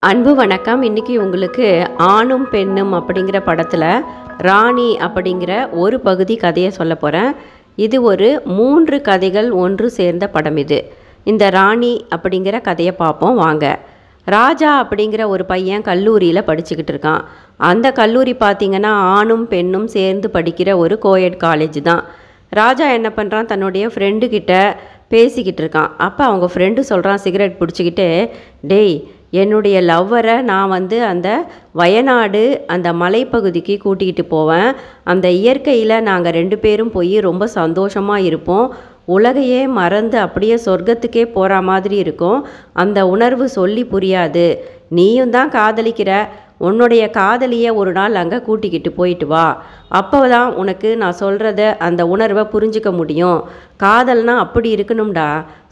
அன்பு வணக்கம். இன்றைக்கி உங்களுக்கு ஆணும் பெண்ணும் அப்படிங்கிற படத்தில் ராணி அப்படிங்கிற ஒரு பகுதி கதையை சொல்ல போகிறேன். இது ஒரு 3 கதைகள் ஒன்று சேர்ந்த படம். இந்த ராணி அப்படிங்கிற கதையை பார்ப்போம் வாங்க. ராஜா அப்படிங்கிற ஒரு பையன் கல்லூரியில் படிச்சுக்கிட்டு இருக்கான். அந்த கல்லூரி பார்த்திங்கன்னா ஆணும் பெண்ணும் சேர்ந்து படிக்கிற ஒரு கோயட் காலேஜ் தான். ராஜா என்ன பண்ணுறான், தன்னுடைய ஃப்ரெண்டுக்கிட்ட பேசிக்கிட்டு இருக்கான். அப்போ அவங்க ஃப்ரெண்டு சொல்கிறான், சிகரெட் பிடிச்சிக்கிட்டு, டேய், என்னுடைய லவ்வரை நான் அந்த வயநாடு அந்த மலைப்பகுதிக்கு கூட்டிகிட்டு போவேன். அந்த இயற்கையில் நாங்கள் 2 பேரும் போய் ரொம்ப சந்தோஷமாக இருப்போம். உலகையே மறந்து அப்படியே சொர்க்கத்துக்கே போகிற மாதிரி இருக்கும். அந்த உணர்வு சொல்லி புரியாது. நீயும் தான் காதலிக்கிற, உன்னுடைய காதலியை ஒரு நாள் அங்கே கூட்டிக்கிட்டு போயிட்டு வா. அப்போ தான் உனக்கு நான் சொல்கிறத அந்த உணர்வை புரிஞ்சிக்க முடியும். காதல்னா அப்படி இருக்கணும்டா,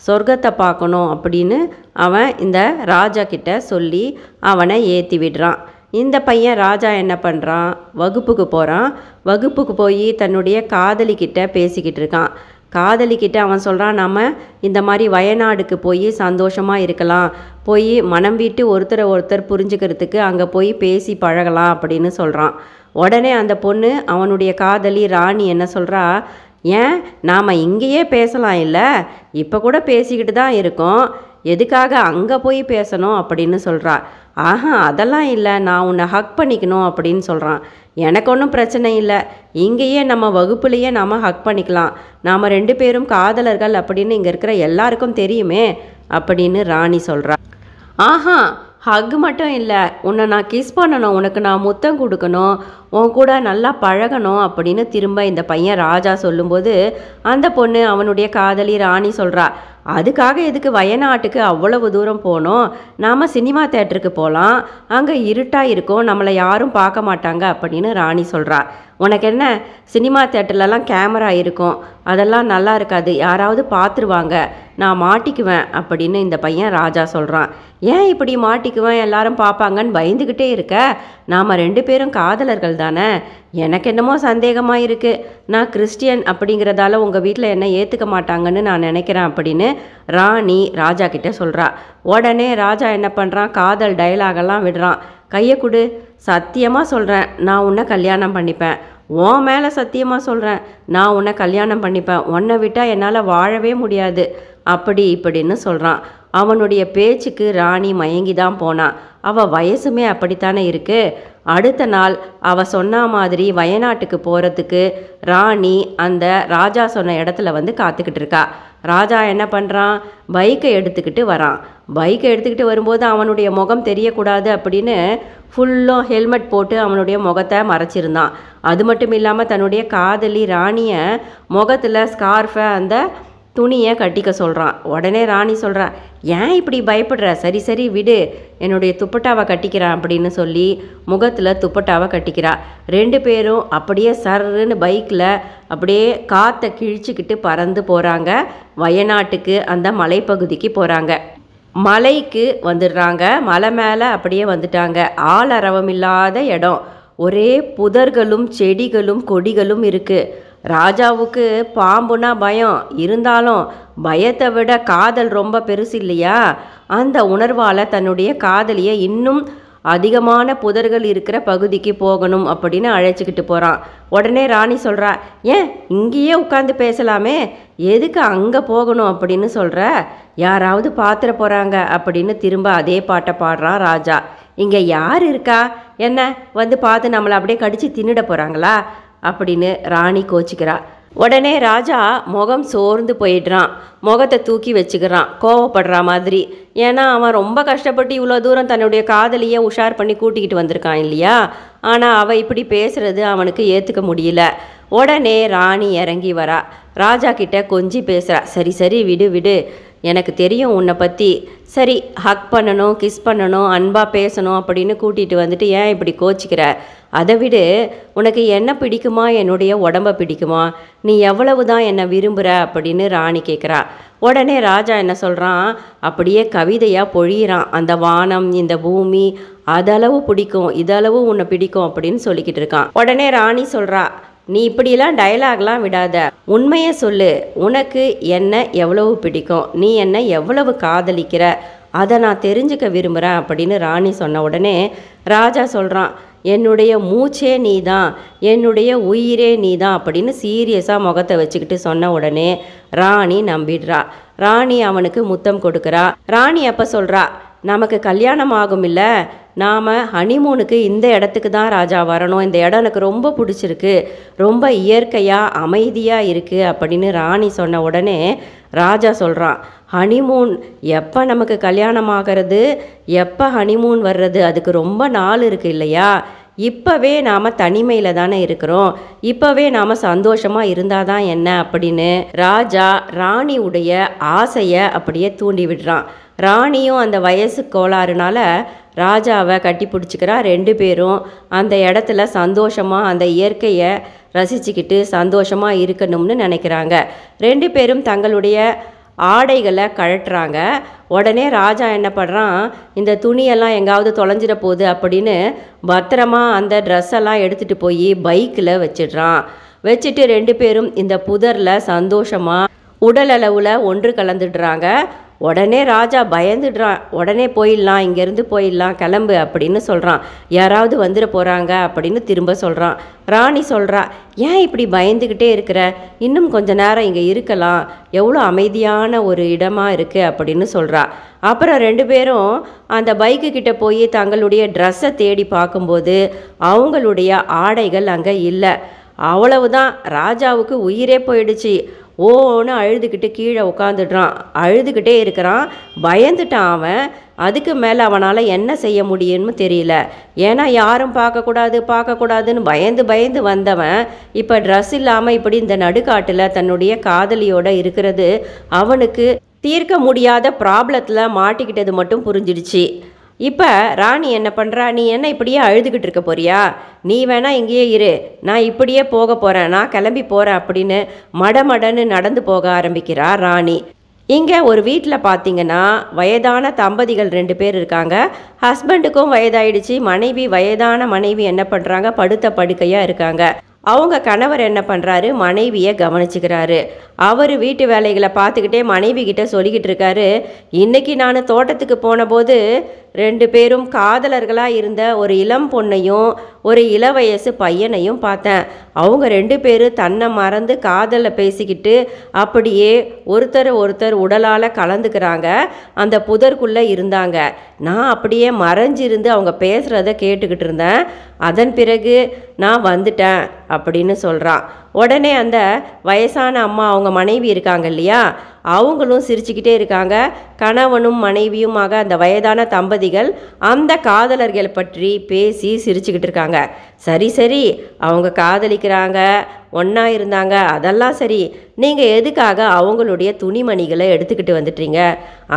சொர்க்கத்தை பார்க்கணும் அப்படின்னு அவன் இந்த ராஜா கிட்ட சொல்லி அவனை ஏற்றி விடுறான். இந்த பையன் ராஜா என்ன பண்ணுறான், வகுப்புக்கு போகிறான். வகுப்புக்கு போய் தன்னுடைய காதலிக்கிட்ட பேசிக்கிட்டு இருக்கான். காதலிக்கிட்ட அவன் சொல்கிறான், நம்ம இந்த மாதிரி வயநாடுக்கு போய் சந்தோஷமாக இருக்கலாம், போய் மனம் விட்டு ஒருத்தரை ஒருத்தர் புரிஞ்சுக்கிறதுக்கு அங்கே போய் பேசி பழகலாம் அப்படின்னு சொல்கிறான். உடனே அந்த பொண்ணு, அவனுடைய காதலி ராணி என்ன சொல்கிறா, ஏன் நாம் இங்கேயே பேசலாம், இல்லை இப்போ கூட பேசிக்கிட்டு தான் இருக்கோம், எதுக்காக அங்கே போய் பேசணும் அப்படின்னு சொல்கிறா. ஆஹா, அதெல்லாம் இல்லை, நான் உன்னை ஹக் பண்ணிக்கணும் அப்படின்னு சொல்கிறான். எனக்கு ஒன்றும் பிரச்சனை இல்லை, இங்கேயே நம்ம வகுப்புலேயே நாம் ஹக் பண்ணிக்கலாம், நாம் 2 பேரும் காதலர்கள் அப்படின்னு இங்கே இருக்கிற எல்லாருக்கும் தெரியுமே அப்படின்னு ராணி சொல்கிறா. ஆஹா, ஹக் மட்டும் இல்லை, உன்னை நான் கிஸ் பண்ணணும், உனக்கு நான் முத்தம் கொடுக்கணும், உன் கூட நல்லா பழகணும் அப்படின்னு திரும்ப இந்த பையன் ராஜா சொல்லும்போது அந்த பொண்ணு, அவனுடைய காதலி ராணி சொல்கிறா, அதுக்காக எதுக்கு வயநாட்டுக்கு அவ்வளவு தூரம் போனோம், நாம் சினிமா தேட்டருக்கு போகலாம், அங்கே இருட்டாக இருக்கும், நம்மளை யாரும் பார்க்க மாட்டாங்க அப்படின்னு ராணி சொல்கிறா. உனக்கு என்ன, சினிமா தேட்டர்லலாம் கேமரா இருக்கும், அதெல்லாம் நல்லா இருக்காது, யாராவது பார்த்துருவாங்க, நான் மாட்டிக்குவேன் அப்படின்னு இந்த பையன் ராஜா சொல்கிறான். ஏன் இப்படி மாட்டிக்குவேன், எல்லாரும் பார்ப்பாங்கன்னு பயந்துக்கிட்டே இருக்க, நாம் 2 பேரும் காதலர்கள் தானே, எனக்கு என்னமோ சந்தேகமாக இருக்குது, நான் கிறிஸ்டியன் அப்படிங்கிறதால உங்கள் வீட்டில் என்ன ஏற்றுக்க மாட்டாங்கன்னு நான் நினைக்கிறேன் அப்படின்னு ராணி ராஜா கிட்டே சொல்கிறா. உடனே ராஜா என்ன பண்ணுறான், காதல் டயலாகெல்லாம் விடுறான். கையை கொடு, சத்தியமாக சொல்கிறேன் நான் உன்னை கல்யாணம் பண்ணிப்பேன், உன் மேலே சத்தியமாக சொல்கிறேன் நான் உன்னை கல்யாணம் பண்ணிப்பேன், உன்னை விட்டால் என்னால் வாழவே முடியாது அப்படி இப்படின்னு சொல்கிறான். அவனுடைய பேச்சுக்கு ராணி மயங்கி தான் போனான். அவள் வயசுமே அப்படித்தானே இருக்குது. அடுத்த நாள் அவள் சொன்ன மாதிரி வயநாட்டுக்கு போகிறதுக்கு ராணி அந்த ராஜா சொன்ன இடத்துல காத்துக்கிட்டு இருக்கா. ராஜா என்ன பண்ணுறான், பைக்கை எடுத்துக்கிட்டு வரான். பைக்கை எடுத்துக்கிட்டு வரும்போது அவனுடைய முகம் தெரியக்கூடாது அப்படின்னு ஃபுல்லும் ஹெல்மெட் போட்டு அவனுடைய முகத்தை மறைச்சிருந்தான். அது மட்டும் இல்லாமல் தன்னுடைய காதலி ராணியை முகத்தில் ஸ்கார்ஃபை அந்த துணியை கட்டிக்க சொல்கிறான். உடனே ராணி சொல்கிறா, ஏன் இப்படி பயப்படுற, சரி சரி விடு, என்னுடைய துப்பட்டாவை கட்டிக்கிறான் அப்படின்னு சொல்லி முகத்தில் துப்பட்டாவை கட்டிக்கிறா. 2 பேரும் அப்படியே சர்ன்னு பைக்கில் அப்படியே காற்றை கிழிச்சிக்கிட்டு பறந்து போகிறாங்க. வயநாட்டுக்கு அந்த மலைப்பகுதிக்கு போகிறாங்க. மலைக்கு வந்துடுறாங்க. மலை மேலே அப்படியே வந்துட்டாங்க. ஆளரவம் இல்லாத இடம், ஒரே புதர்களும் செடிகளும் கொடிகளும் இருக்குது. ராஜாவுக்கு பாம்புனா பயம், இருந்தாலும் பயத்தை விட காதல் ரொம்ப பெருசு இல்லையா, அந்த உணர்வால் தன்னுடைய காதலியை இன்னும் அதிகமான புதர்கள் இருக்கிற பகுதிக்கு போகணும் அப்படின்னு அழைச்சிக்கிட்டு போகிறான். உடனே ராணி சொல்கிறா, ஏன் இங்கேயே உட்காந்து பேசலாமே, எதுக்கு அங்கே போகணும் அப்படின்னு சொல்கிற, யாராவது பார்த்துட போகிறாங்க அப்படின்னு திரும்ப அதே பாட்டை பாடுறான் ராஜா. இங்கே யார் இருக்கா, என்ன பார்த்து நம்மளை அப்படியே கடித்து தின்னுட போகிறாங்களா அப்படின்னு ராணி கோச்சிக்கிறா. உடனே ராஜா முகம் சோர்ந்து போயிடுறான். முகத்தை தூக்கி வச்சுக்கிறான் கோவப்படுற மாதிரி. ஏன்னா அவன் ரொம்ப கஷ்டப்பட்டு இவ்வளோ தூரம் தன்னுடைய காதலியை உஷார் பண்ணி கூட்டிக்கிட்டு வந்திருக்கான் இல்லையா. ஆனால் அவள் இப்படி பேசுகிறது அவனுக்கு ஏற்றுக்க முடியல. உடனே ராணி இறங்கி வரா. ராஜா கிட்ட கொஞ்சி பேசுகிறா. சரி சரி விடு விடு, எனக்கு தெரியும் உன்னை பற்றி, சரி ஹக் பண்ணணும், கிஸ் பண்ணணும், அன்பாக பேசணும் அப்படின்னு கூட்டிகிட்டு வந்துட்டு ஏன் இப்படி கோச்சிக்கிற, அதை விடு, உனக்கு என்ன பிடிக்குமா, என்னுடைய உடம்பை பிடிக்குமா, நீ எவ்வளவு தான் என்னை விரும்புகிற அப்படின்னு ராணி கேட்குறா. உடனே ராஜா என்ன சொல்கிறான், அப்படியே கவிதையாக பொழியிறான். அந்த வானம், இந்த பூமி, அதளவு பிடிக்கும், இதளவு உன்னை பிடிக்கும் அப்படின்னு சொல்லிக்கிட்டு இருக்கான். உடனே ராணி சொல்கிறா, நீ இப்படிலாம் டயலாக்லாம் விடாத, உண்மையை சொல்லு, உனக்கு என்ன எவ்வளவு பிடிக்கும், நீ என்ன எவ்வளவு காதலிக்கிற, அதை நான் தெரிஞ்சுக்க விரும்புகிறேன் அப்படின்னு ராணி சொன்ன உடனே ராஜா சொல்கிறான், என்னுடைய மூச்சே நீ தான், என்னுடைய உயிரே நீ தான் அப்படின்னு சீரியஸாக முகத்தை வச்சுக்கிட்டு சொன்ன உடனே ராணி நம்பிடுறா. ராணி அவனுக்கு முத்தம் கொடுக்குறா. ராணி அப்போ சொல்கிறா, நமக்கு கல்யாணம் ஆகும் இல்லை, நாம் ஹனிமூனுக்கு இந்த இடத்துக்கு தான் ராஜா வரணும், இந்த இடம் எனக்கு ரொம்ப பிடிச்சிருக்கு, ரொம்ப இயற்கையாக அமைதியாக இருக்குது அப்படின்னு ராணி சொன்ன உடனே ராஜா சொல்கிறான், ஹனிமூன் எப்போ நமக்கு கல்யாணம் ஆகிறது, எப்போ ஹனிமூன் வர்றது, அதுக்கு ரொம்ப நாள் இருக்குது இல்லையா, இப்போவே நாம் தனிமையில் தானே இருக்கிறோம், இப்போவே நாம் சந்தோஷமாக இருந்தால் தான் என்ன அப்படின்னு ராஜா ராணியுடைய ஆசையை அப்படியே தூண்டி விடுறான். ராணியும் அந்த வயசு கோளாறுனால ராஜாவை கட்டி பிடிச்சிக்கிறா. 2 பேரும் அந்த இடத்துல சந்தோஷமாக அந்த இயற்கையை ரசிச்சுக்கிட்டு சந்தோஷமாக இருக்கணும்னு நினைக்கிறாங்க. 2 பேரும் தங்களுடைய ஆடைகளை கழட்டுறாங்க. உடனே ராஜா என்ன பண்ணுறான், இந்த துணியெல்லாம் எங்காவது தொலைஞ்சிட போகுது அப்படின்னு பத்திரமா அந்த ட்ரெஸ்ஸெல்லாம் எடுத்துகிட்டு போய் பைக்கில் வச்சிடுறான். வச்சுட்டு 2 பேரும் இந்த புதரில் சந்தோஷமாக உடல் அளவில் ஒன்று கலந்துடுறாங்க. உடனே ராஜா பயந்துடுறான். உடனே போயிடலாம், இங்கேருந்து போயிடலாம், கிளம்பு அப்படின்னு சொல்கிறான். யாராவது வந்துட போகிறாங்க அப்படின்னு திரும்ப சொல்கிறான். ராணி சொல்கிறா, ஏன் இப்படி பயந்துக்கிட்டே இருக்கிற, இன்னும் கொஞ்ச நேரம் இங்கே இருக்கலாம், எவ்வளோ அமைதியான ஒரு இடமா இருக்குது அப்படின்னு சொல்கிறா. அப்புறம் 2 பேரும் அந்த பைக்கு கிட்டே போய் தங்களுடைய ட்ரெஸ்ஸை தேடி பார்க்கும்போது அவங்களுடைய ஆடைகள் அங்கே இல்லை. அவ்வளவுதான், ராஜாவுக்கு உயிரே போயிடுச்சு. ஓன்னு அழுதுகிட்டு கீழே உட்காந்துடுறான். அழுதுகிட்டே இருக்கிறான். பயந்துட்டான் அவன். அதுக்கு மேலே அவனால் என்ன செய்ய முடியும்னு தெரியல. ஏன்னா யாரும் பார்க்கக்கூடாதுன்னு பயந்து வந்தவன் இப்போ ட்ரெஸ் இல்லாமல் இப்படி இந்த நடுக்காட்டில் தன்னுடைய காதலியோடு இருக்கிறது அவனுக்கு தீர்க்க முடியாத ப்ராப்ளத்தில் மாட்டிக்கிட்டது மட்டும் புரிஞ்சிடுச்சு. இப்போ ராணி என்ன பண்ணுறா, நீ என்ன இப்படியே அழுதுகிட்டு இருக்க போறியா, நீ வேணா இங்கேயே இரு, நான் இப்படியே போக போகிறேன், நான் கிளம்பி போகிறேன் அப்படின்னு மடமடன்னு நடந்து போக ஆரம்பிக்கிறா ராணி. இங்கே ஒரு வீட்டில் பார்த்தீங்கன்னா வயதான தம்பதிகள் 2 பேர் இருக்காங்க. ஹஸ்பண்டுக்கும் வயதாயிடுச்சு. வயதான மனைவி என்ன பண்ணுறாங்க, படுத்த படுக்கையாக இருக்காங்க. அவங்க கணவர் என்ன பண்ணுறாரு, மனைவியை கவனிச்சுக்கிறாரு. அவர் வீட்டு வேலைகளை பார்த்துக்கிட்டே மனைவி கிட்ட சொல்லிக்கிட்டு இருக்காரு, இன்றைக்கி நான் தோட்டத்துக்கு போன போது 2 பேரும் காதலர்களாக இருந்த ஒரு இளம் பொண்ணையும் ஒரு இளவயசு பையனையும் பார்த்தேன். அவங்க 2 பேரும் தன்னை மறந்து காதலை பேசிக்கிட்டு அப்படியே ஒருத்தர் உடலால் கலந்துக்கிறாங்க. அந்த புதற்குள்ளே இருந்தாங்க. நான் அப்படியே மறைஞ்சிருந்து அவங்க பேசுகிறத கேட்டுக்கிட்டு இருந்தேன். அதன் பிறகு நான் வந்துட்டேன் அப்படின்னு சொல்கிறான். உடனே அந்த வயசான அம்மா, அவங்க மனைவி இருக்காங்க இல்லையா, அவங்களும் சிரிச்சுக்கிட்டே இருக்காங்க. கணவனும் மனைவியுமாக அந்த வயதான தம்பதிகள் அந்த காதலர்கள் பற்றி பேசி சிரிச்சுக்கிட்டு இருக்காங்க. சரி அவங்க காதலிக்கிறாங்க, ஒன்றா இருந்தாங்க, அதெல்லாம் சரி, நீங்கள் எதுக்காக அவங்களுடைய துணிமணிகளை எடுத்துக்கிட்டு வந்துட்டீங்க?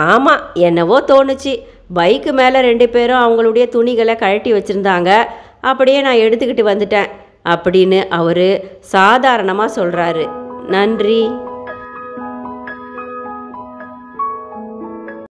ஆமாம், என்னவோ தோணுச்சு, பைக்கு மேலே 2 பேரும் அவங்களுடைய துணிகளை கழட்டி வச்சுருந்தாங்க, அப்படியே நான் எடுத்துக்கிட்டு வந்துட்டேன் அப்படின்னு அவர் சாதாரணமாக சொல்கிறாரு. நன்றி.